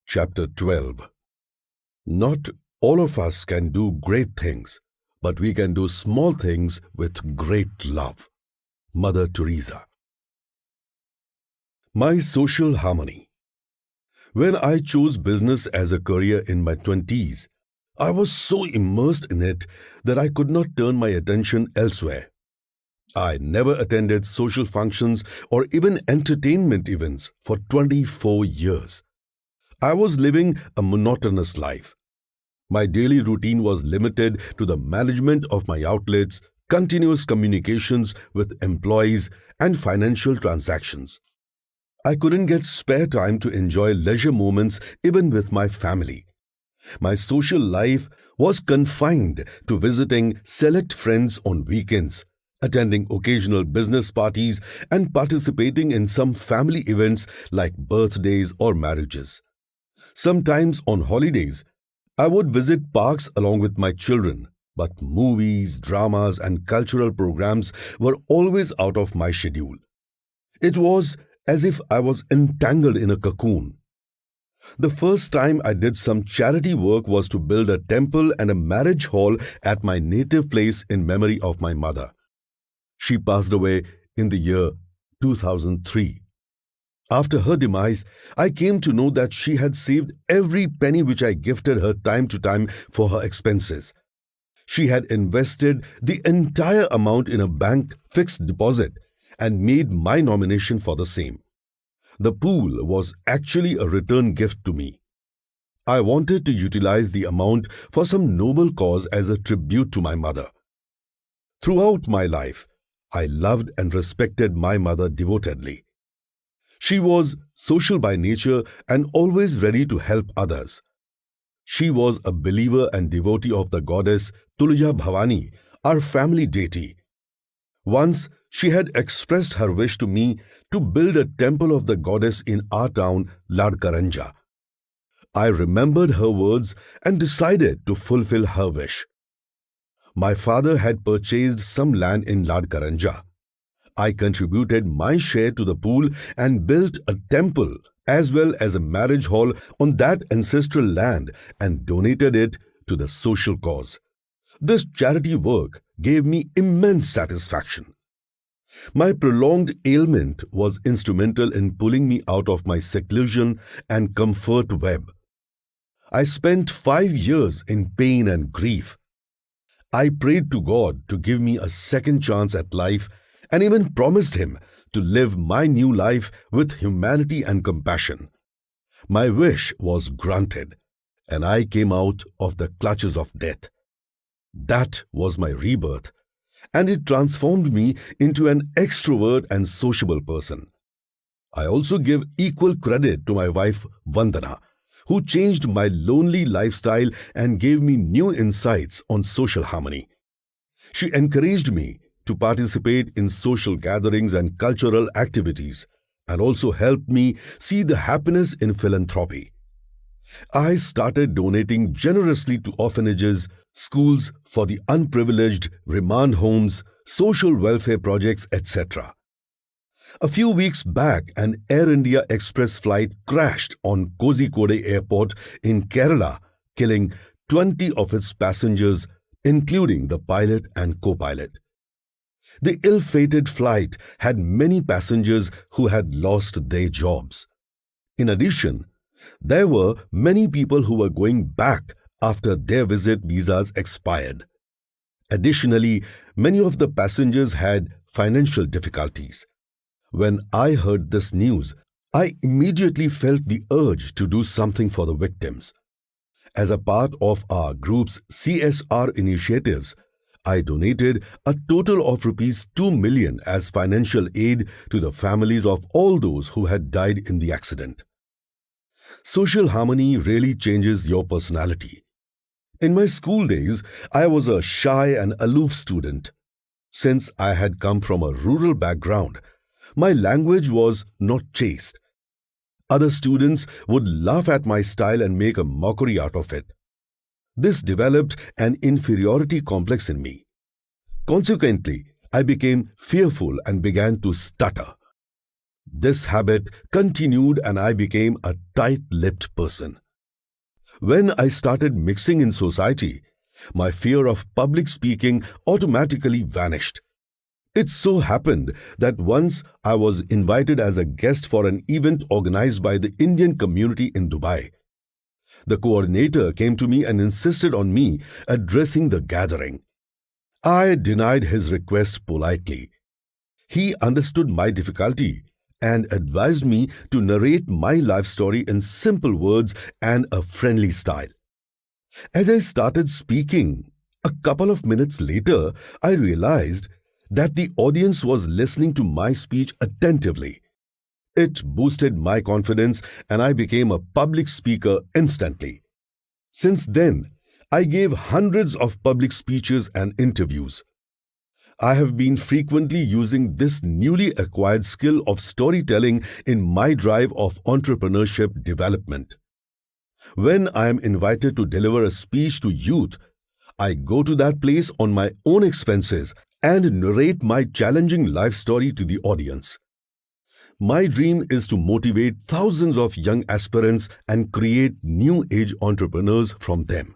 Chapter 12. Not all of us can do great things, but we can do small things with great love. Mother Teresa. My social harmony. When I chose business as a career in my 20s, I was so immersed in it that I could not turn my attention elsewhere. I never attended social functions or even entertainment events for 24 years. I was living a monotonous life. My daily routine was limited to the management of my outlets, continuous communications with employees, and financial transactions. I couldn't get spare time to enjoy leisure moments even with my family. My social life was confined to visiting select friends on weekends, attending occasional business parties, and participating in some family events like birthdays or marriages. Sometimes on holidays, I would visit parks along with my children, but movies, dramas, and cultural programs were always out of my schedule. It was as if I was entangled in a cocoon. The first time I did some charity work was to build a temple and a marriage hall at my native place in memory of my mother. She passed away in the year 2003. After her demise, I came to know that she had saved every penny which I gifted her time to time for her expenses. She had invested the entire amount in a bank fixed deposit and made my nomination for the same. The pool was actually a return gift to me. I wanted to utilize the amount for some noble cause as a tribute to my mother. Throughout my life, I loved and respected my mother devotedly. She was social by nature and always ready to help others. She was a believer and devotee of the goddess Tulja Bhavani, our family deity. Once, she had expressed her wish to me to build a temple of the goddess in our town, Ladkaranja. I remembered her words and decided to fulfill her wish. My father had purchased some land in Ladkaranja. I contributed my share to the pool and built a temple as well as a marriage hall on that ancestral land and donated it to the social cause. This charity work gave me immense satisfaction. My prolonged ailment was instrumental in pulling me out of my seclusion and comfort web. I spent 5 years in pain and grief. I prayed to God to give me a second chance at life and even promised Him to live my new life with humanity and compassion. My wish was granted, and I came out of the clutches of death. That was my rebirth, and it transformed me into an extrovert and sociable person. I also give equal credit to my wife Vandana, who changed my lonely lifestyle and gave me new insights on social harmony. She encouraged me to participate in social gatherings and cultural activities, and also helped me see the happiness in philanthropy. I started donating generously to orphanages, schools for the unprivileged, remand homes, social welfare projects, etc. A few weeks back, an Air India Express flight crashed on Kozhikode Airport in Kerala, killing 20 of its passengers, including the pilot and co-pilot. The ill-fated flight had many passengers who had lost their jobs. In addition, there were many people who were going back after their visit visas expired. Additionally, many of the passengers had financial difficulties. When I heard this news, I immediately felt the urge to do something for the victims. As a part of our group's CSR initiatives, I donated a total of Rs 2 million as financial aid to the families of all those who had died in the accident. Social harmony really changes your personality. In my school days, I was a shy and aloof student. Since I had come from a rural background, my language was not chaste. Other students would laugh at my style and make a mockery out of it. This developed an inferiority complex in me. Consequently, I became fearful and began to stutter. This habit continued and I became a tight-lipped person. When I started mixing in society, my fear of public speaking automatically vanished. It so happened that once I was invited as a guest for an event organized by the Indian community in Dubai. The coordinator came to me and insisted on me addressing the gathering. I denied his request politely. He understood my difficulty and advised me to narrate my life story in simple words and a friendly style. As I started speaking, a couple of minutes later, I realized that the audience was listening to my speech attentively. It boosted my confidence and I became a public speaker instantly. Since then, I gave hundreds of public speeches and interviews. I have been frequently using this newly acquired skill of storytelling in my drive of entrepreneurship development. When I am invited to deliver a speech to youth, I go to that place on my own expenses and narrate my challenging life story to the audience. My dream is to motivate thousands of young aspirants and create new age entrepreneurs from them.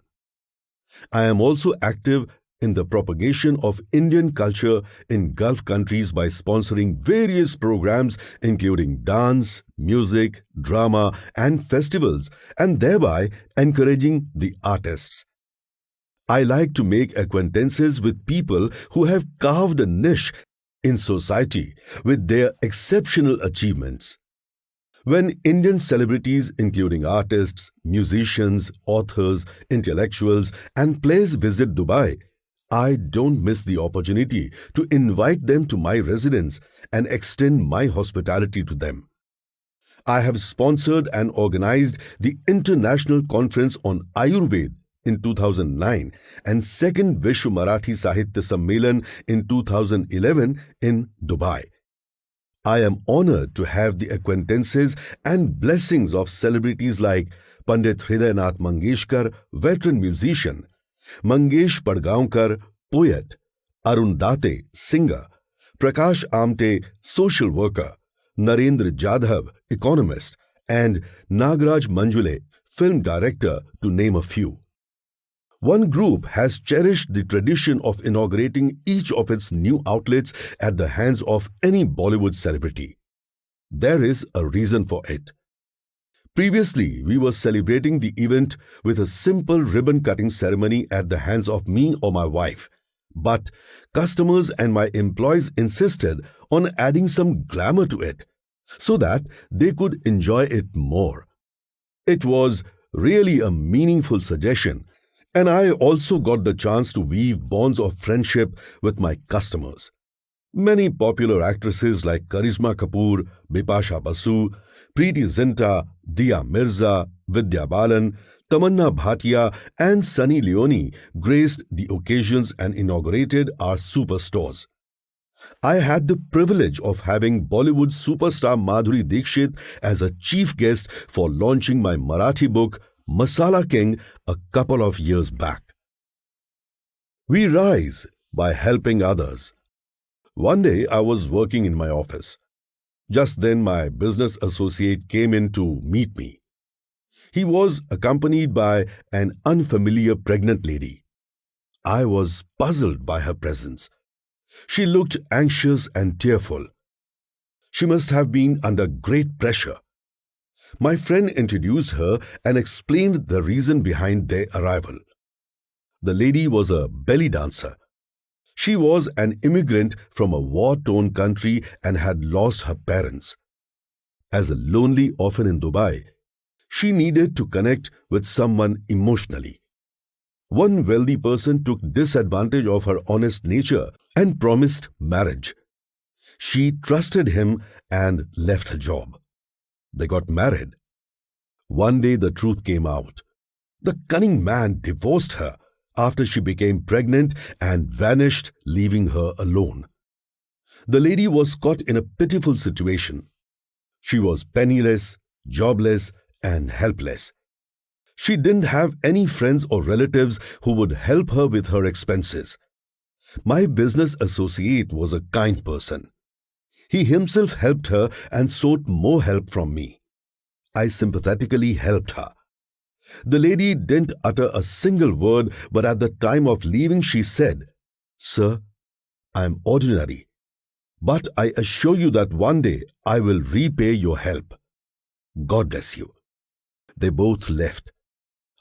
I am also active in the propagation of Indian culture in Gulf countries by sponsoring various programs including dance, music, drama, and festivals, and thereby encouraging the artists. I like to make acquaintances with people who have carved a niche in society with their exceptional achievements. When Indian celebrities, including artists, musicians, authors, intellectuals, and players visit Dubai, I don't miss the opportunity to invite them to my residence and extend my hospitality to them. I have sponsored and organized the International Conference on Ayurveda in 2009 and Second Vishwa Marathi Sahitya Sammelan in 2011 in Dubai. I am honored to have the acquaintances and blessings of celebrities like Pandit Hridaynath Mangeshkar, veteran musician, Mangesh Padgaonkar, poet, Arun Date, singer, Prakash Amte, social worker, Narendra Jadhav, economist, and Nagraj Manjule, film director, to name a few. One group has cherished the tradition of inaugurating each of its new outlets at the hands of any Bollywood celebrity. There is a reason for it. Previously, we were celebrating the event with a simple ribbon-cutting ceremony at the hands of me or my wife. But customers and my employees insisted on adding some glamour to it so that they could enjoy it more. It was really a meaningful suggestion, and I also got the chance to weave bonds of friendship with my customers. Many popular actresses like Karisma Kapoor, Bipasha Basu, Preeti Zinta, Dia Mirza, Vidya Balan, Tamanna Bhatia, and Sunny Leone graced the occasions and inaugurated our superstores. I had the privilege of having Bollywood superstar Madhuri Dixit as a chief guest for launching my Marathi book Masalaking a couple of years back. We rise by helping others. One day I was working in my office. Just then my business associate came in to meet me. He was accompanied by an unfamiliar pregnant lady. I was puzzled by her presence. She looked anxious and tearful. She must have been under great pressure. My friend introduced her and explained the reason behind their arrival. The lady was a belly dancer. She was an immigrant from a war-torn country and had lost her parents. As a lonely orphan in Dubai, she needed to connect with someone emotionally. One wealthy person took disadvantage of her honest nature and promised marriage. She trusted him and left her job. They got married. One day the truth came out. The cunning man divorced her after she became pregnant and vanished, leaving her alone. The lady was caught in a pitiful situation. She was penniless, jobless, and helpless. She didn't have any friends or relatives who would help her with her expenses. My business associate was a kind person. He himself helped her and sought more help from me. I sympathetically helped her. The lady didn't utter a single word, but at the time of leaving she said, "Sir, I am ordinary, but I assure you that one day I will repay your help. God bless you." They both left.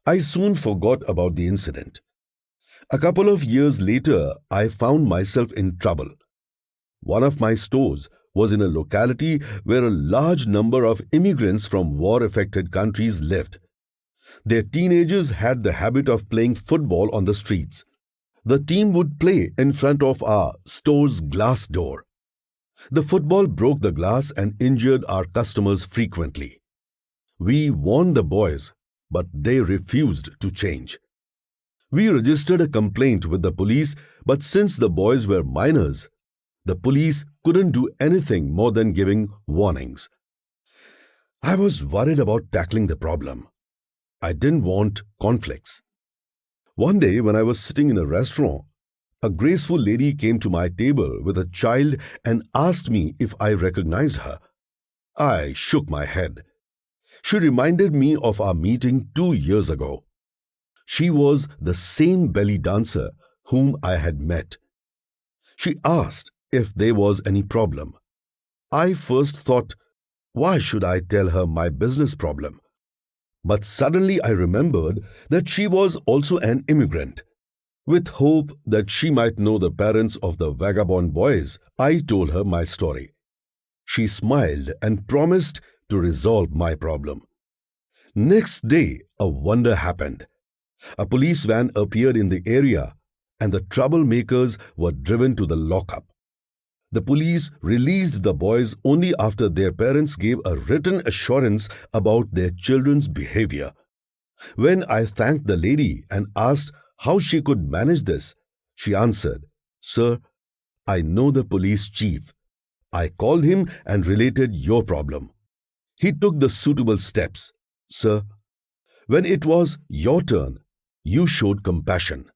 I soon forgot about the incident. A couple of years later, I found myself in trouble. One of my stores was in a locality where a large number of immigrants from war-affected countries lived. Their teenagers had the habit of playing football on the streets. The team would play in front of our store's glass door. The football broke the glass and injured our customers frequently. We warned the boys, but they refused to change. We registered a complaint with the police, but since the boys were minors, the police couldn't do anything more than giving warnings. I was worried about tackling the problem. I didn't want conflicts. One day when I was sitting in a restaurant, a graceful lady came to my table with a child and asked me if I recognized her. I shook my head. She reminded me of our meeting 2 years ago. She was the same belly dancer whom I had met. She asked if there was any problem. I first thought, why should I tell her my business problem? But suddenly I remembered that she was also an immigrant. With hope that she might know the parents of the vagabond boys, I told her my story. She smiled and promised to resolve my problem. Next day, a wonder happened. A police van appeared in the area and the troublemakers were driven to the lockup. The police released the boys only after their parents gave a written assurance about their children's behavior. When I thanked the lady and asked how she could manage this, she answered, "Sir, I know the police chief. I called him and related your problem. He took the suitable steps. Sir, when it was your turn, you showed compassion.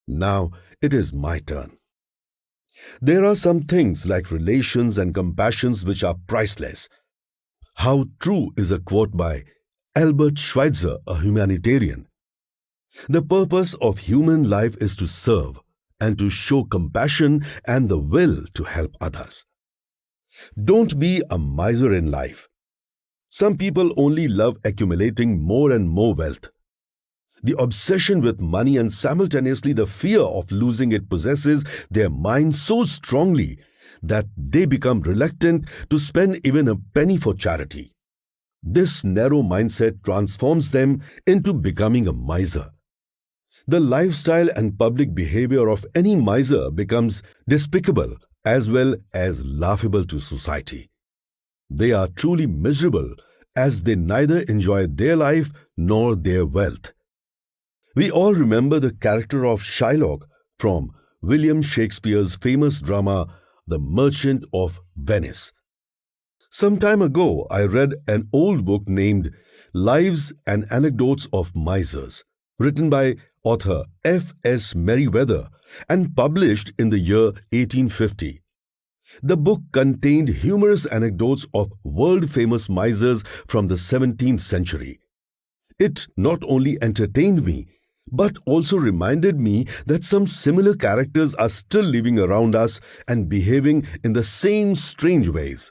Now it is my turn." There are some things like relations and compassions which are priceless. How true is a quote by Albert Schweitzer, a humanitarian. The purpose of human life is to serve and to show compassion and the will to help others. Don't be a miser in life. Some people only love accumulating more and more wealth. The obsession with money and simultaneously the fear of losing it possesses their mind so strongly that they become reluctant to spend even a penny for charity. This narrow mindset transforms them into becoming a miser. The lifestyle and public behavior of any miser becomes despicable as well as laughable to society. They are truly miserable as they neither enjoy their life nor their wealth. We all remember the character of Shylock from William Shakespeare's famous drama The Merchant of Venice. Some time ago, I read an old book named Lives and Anecdotes of Misers, written by author F.S. Merriweather and published in the year 1850. The book contained humorous anecdotes of world-famous misers from the 17th century. It not only entertained me, but also reminded me that some similar characters are still living around us and behaving in the same strange ways.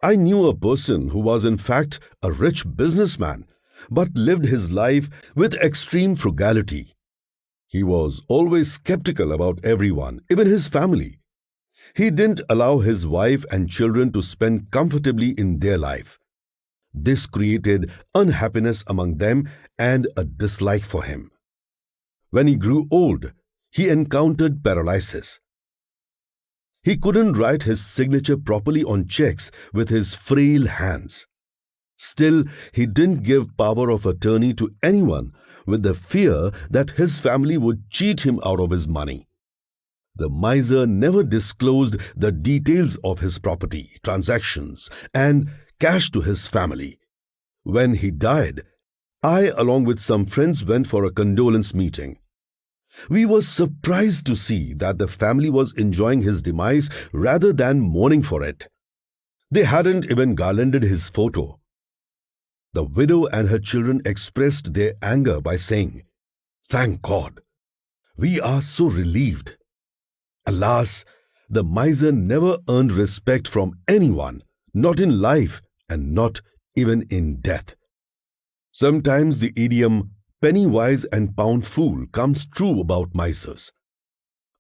I knew a person who was in fact a rich businessman, but lived his life with extreme frugality. He was always skeptical about everyone, even his family. He didn't allow his wife and children to spend comfortably in their life. This created unhappiness among them and a dislike for him. When he grew old, he encountered paralysis. He couldn't write his signature properly on checks with his frail hands. Still, he didn't give power of attorney to anyone with the fear that his family would cheat him out of his money. The miser never disclosed the details of his property, transactions, and cash to his family. When he died, I, along with some friends, went for a condolence meeting. We were surprised to see that the family was enjoying his demise rather than mourning for it. They hadn't even garlanded his photo. The widow and her children expressed their anger by saying, "Thank God, we are so relieved." Alas, the miser never earned respect from anyone, not in life and not even in death. Sometimes the idiom penny wise and pound fool comes true about misers.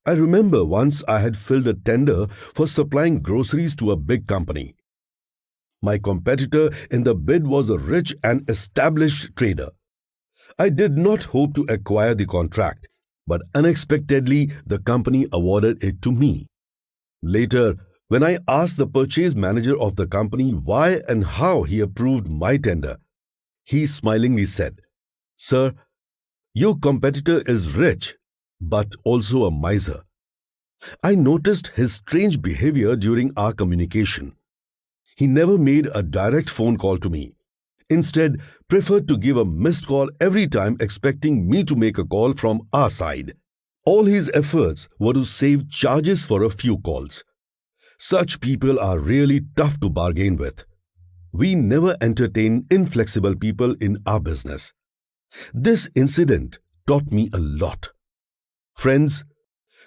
I remember once I had filled a tender for supplying groceries to a big company. My competitor in the bid was a rich and established trader. I did not hope to acquire the contract, but unexpectedly the company awarded it to me. Later, when I asked the purchase manager of the company why and how he approved my tender, he smilingly said, "Sir, your competitor is rich, but also a miser." I noticed his strange behavior during our communication. He never made a direct phone call to me. Instead, preferred to give a missed call every time, expecting me to make a call from our side. All his efforts were to save charges for a few calls. Such people are really tough to bargain with. We never entertain inflexible people in our business. This incident taught me a lot. Friends,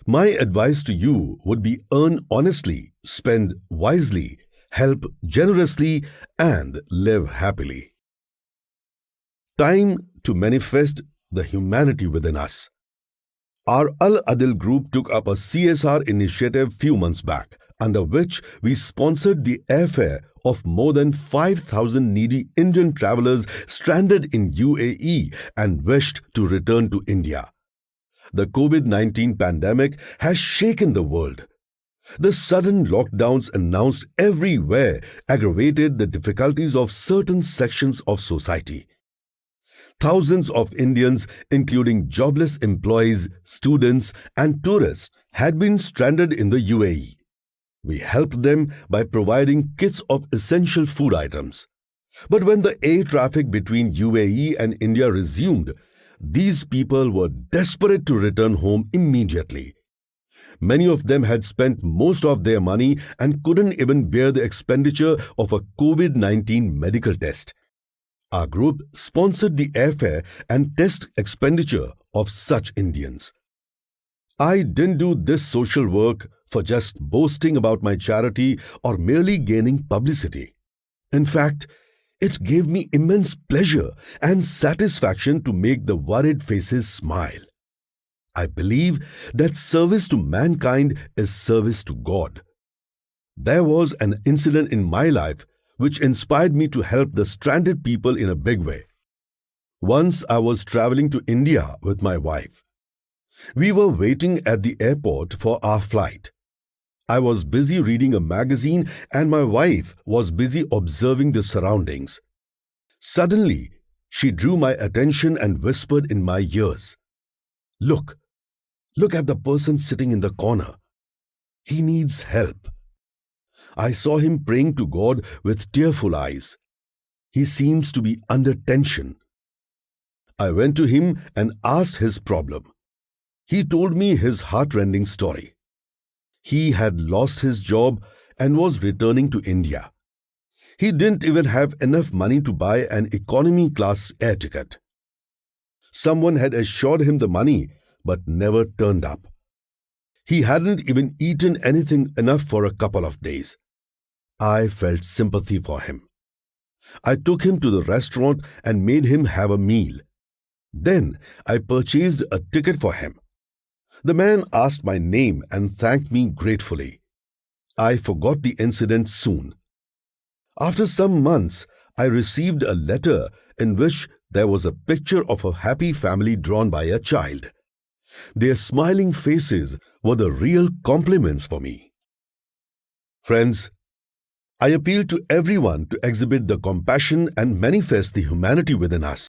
my advice to you would be: earn honestly, spend wisely, help generously, and live happily. Time to manifest the humanity within us. Our Al Adil group took up a CSR initiative few months back, under which we sponsored the airfare of more than 5,000 needy Indian travelers stranded in UAE and wished to return to India. The COVID-19 pandemic has shaken the world. The sudden lockdowns announced everywhere aggravated the difficulties of certain sections of society. Thousands of Indians, including jobless employees, students, and tourists, had been stranded in the UAE. We helped them by providing kits of essential food items. But when the air traffic between UAE and India resumed, these people were desperate to return home immediately. Many of them had spent most of their money and couldn't even bear the expenditure of a COVID-19 medical test. Our group sponsored the airfare and test expenditure of such Indians. I didn't do this social work for just boasting about my charity or merely gaining publicity. In fact, it gave me immense pleasure and satisfaction to make the worried faces smile. I believe that service to mankind is service to God. There was an incident in my life which inspired me to help the stranded people in a big way. Once I was traveling to India with my wife. We were waiting at the airport for our flight. I was busy reading a magazine and my wife was busy observing the surroundings. Suddenly, she drew my attention and whispered in my ears, Look at the person sitting in the corner. He needs help." I saw him praying to God with tearful eyes. He seems to be under tension. I went to him and asked his problem. He told me his heartrending story. He had lost his job and was returning to India. He didn't even have enough money to buy an economy class air ticket. Someone had assured him the money but never turned up. He hadn't even eaten anything enough for a couple of days. I felt sympathy for him. I took him to the restaurant and made him have a meal. Then I purchased a ticket for him. The man asked my name and thanked me gratefully. I forgot the incident soon. After some months, I received a letter in which there was a picture of a happy family drawn by a child. Their smiling faces were the real compliments for me. Friends, I appeal to everyone to exhibit the compassion and manifest the humanity within us.